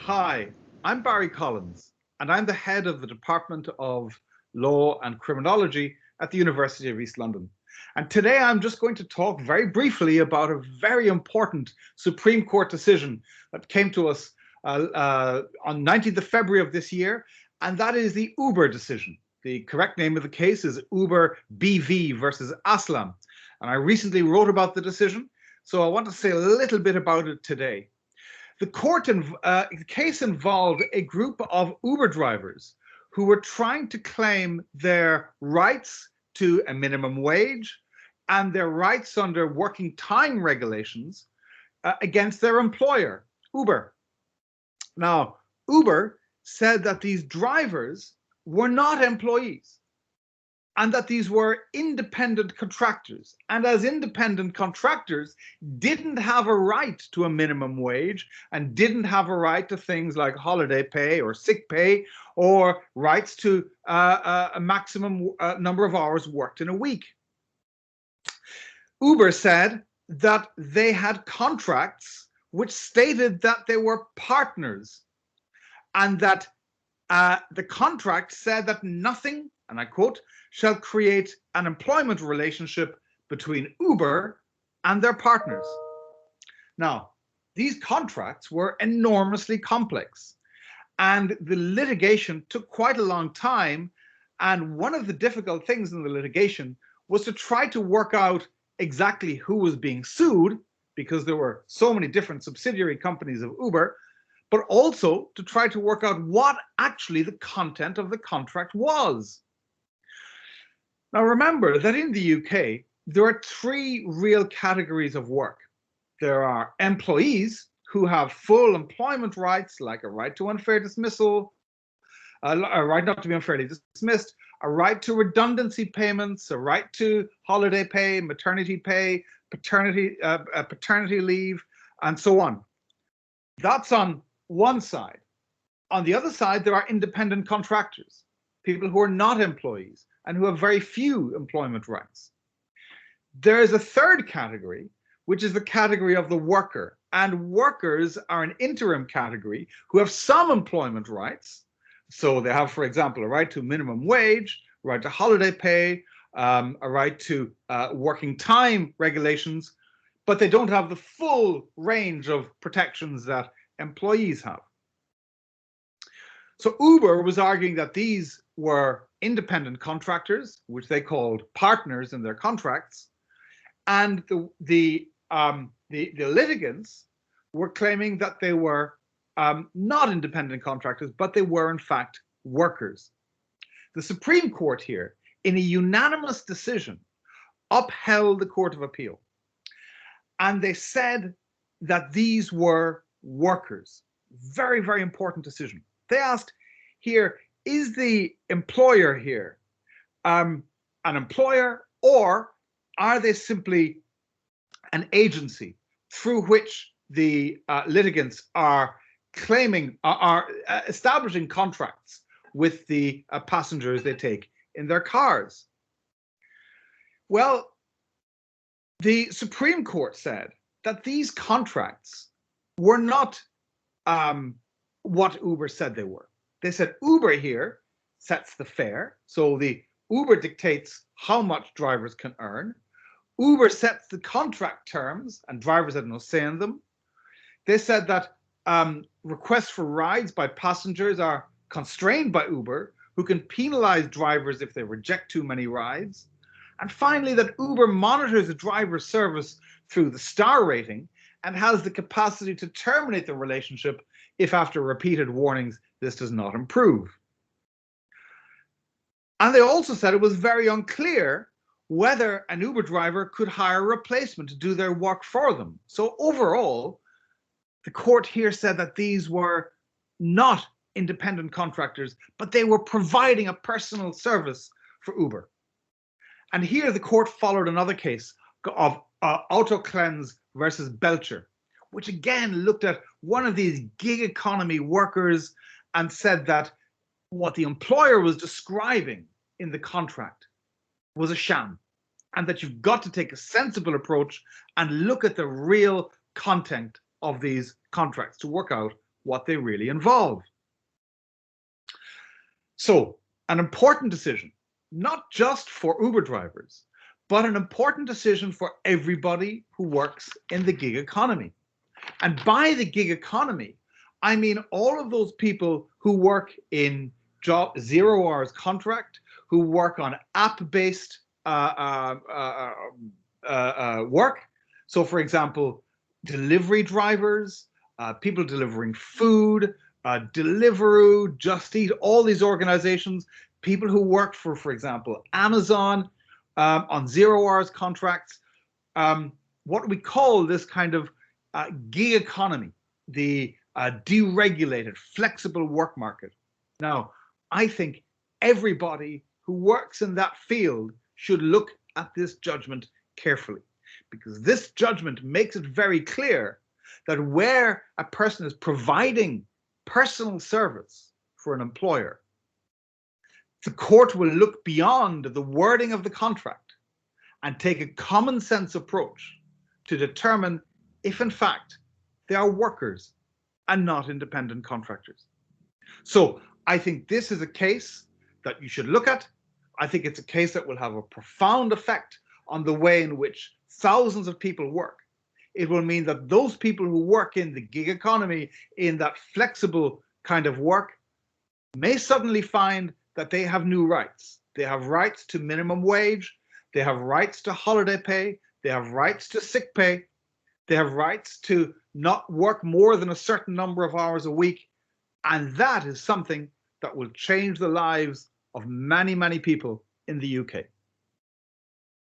Hi, I'm Barry Collins, and I'm the head of the Department of Law and Criminology at the University of East London. And today I'm just going to talk very briefly about a very important Supreme Court decision that came to us on 19th of February of this year, and that is the Uber decision. The correct name of the case is Uber BV versus Aslam. And I recently wrote about the decision, so I want to say a little bit about it today. The case involved a group of Uber drivers who were trying to claim their rights to a minimum wage and their rights under working time regulations against their employer, Uber. Now, Uber said that these drivers were not employees and that these were independent contractors, and as independent contractors didn't have a right to a minimum wage and didn't have a right to things like holiday pay or sick pay or rights to a maximum number of hours worked in a week. Uber said that they had contracts which stated that they were partners, and that the contract said that nothing, and I quote, shall create an employment relationship between Uber and their partners. Now, these contracts were enormously complex, and the litigation took quite a long time. And one of the difficult things in the litigation was to try to work out exactly who was being sued, because there were so many different subsidiary companies of Uber, but also to try to work out what actually the content of the contract was. Now remember that in the UK, there are three real categories of work. There are employees who have full employment rights, like a right to unfair dismissal, a right not to be unfairly dismissed, a right to redundancy payments, a right to holiday pay, maternity pay, paternity leave, and so on. That's on one side. On the other side, there are independent contractors, people who are not employees and who have very few employment rights. There is a third category, which is the category of the worker. And workers are an interim category who have some employment rights. So they have, for example, a right to minimum wage, a right to holiday pay, a right to working time regulations, but they don't have the full range of protections that employees have. So Uber was arguing that these were independent contractors, which they called partners in their contracts, and the litigants were claiming that they were not independent contractors, but they were in fact workers. The Supreme Court here, in a unanimous decision, upheld the Court of Appeal, and they said that these were workers. Very, very important decision. They asked here, is the employer here an employer, or are they simply an agency through which the litigants are establishing contracts with the passengers they take in their cars? Well, the Supreme Court said that these contracts were not what Uber said they were. They said Uber here sets the fare, so the Uber dictates how much drivers can earn. Uber sets the contract terms, and drivers had no say in them. They said that requests for rides by passengers are constrained by Uber, who can penalize drivers if they reject too many rides. And finally, that Uber monitors a driver's service through the star rating and has the capacity to terminate the relationship if, after repeated warnings, this does not improve. And they also said it was very unclear whether an Uber driver could hire a replacement to do their work for them. So overall, the court here said that these were not independent contractors, but they were providing a personal service for Uber. And here the court followed another case of AutoCleanse versus Belcher, which again looked at one of these gig economy workers and said that what the employer was describing in the contract was a sham, and that you've got to take a sensible approach and look at the real content of these contracts to work out what they really involve. So, an important decision, not just for Uber drivers, but an important decision for everybody who works in the gig economy. And by the gig economy, I mean all of those people who work in job 0 hours contract, who work on app-based work. So, for example, delivery drivers, people delivering food, Deliveroo, Just Eat, all these organizations, people who work for example, Amazon on 0 hours contracts. What we call this kind of gig economy, the deregulated, flexible work market. Now, I think everybody who works in that field should look at this judgment carefully, because this judgment makes it very clear that where a person is providing personal service for an employer, the court will look beyond the wording of the contract and take a common sense approach to determine if in fact they are workers and not independent contractors. So I think this is a case that you should look at. I think it's a case that will have a profound effect on the way in which thousands of people work. It will mean that those people who work in the gig economy, in that flexible kind of work, may suddenly find that they have new rights. They have rights to minimum wage. They have rights to holiday pay. They have rights to sick pay. They have rights to not work more than a certain number of hours a week. And that is something that will change the lives of many, many people in the UK.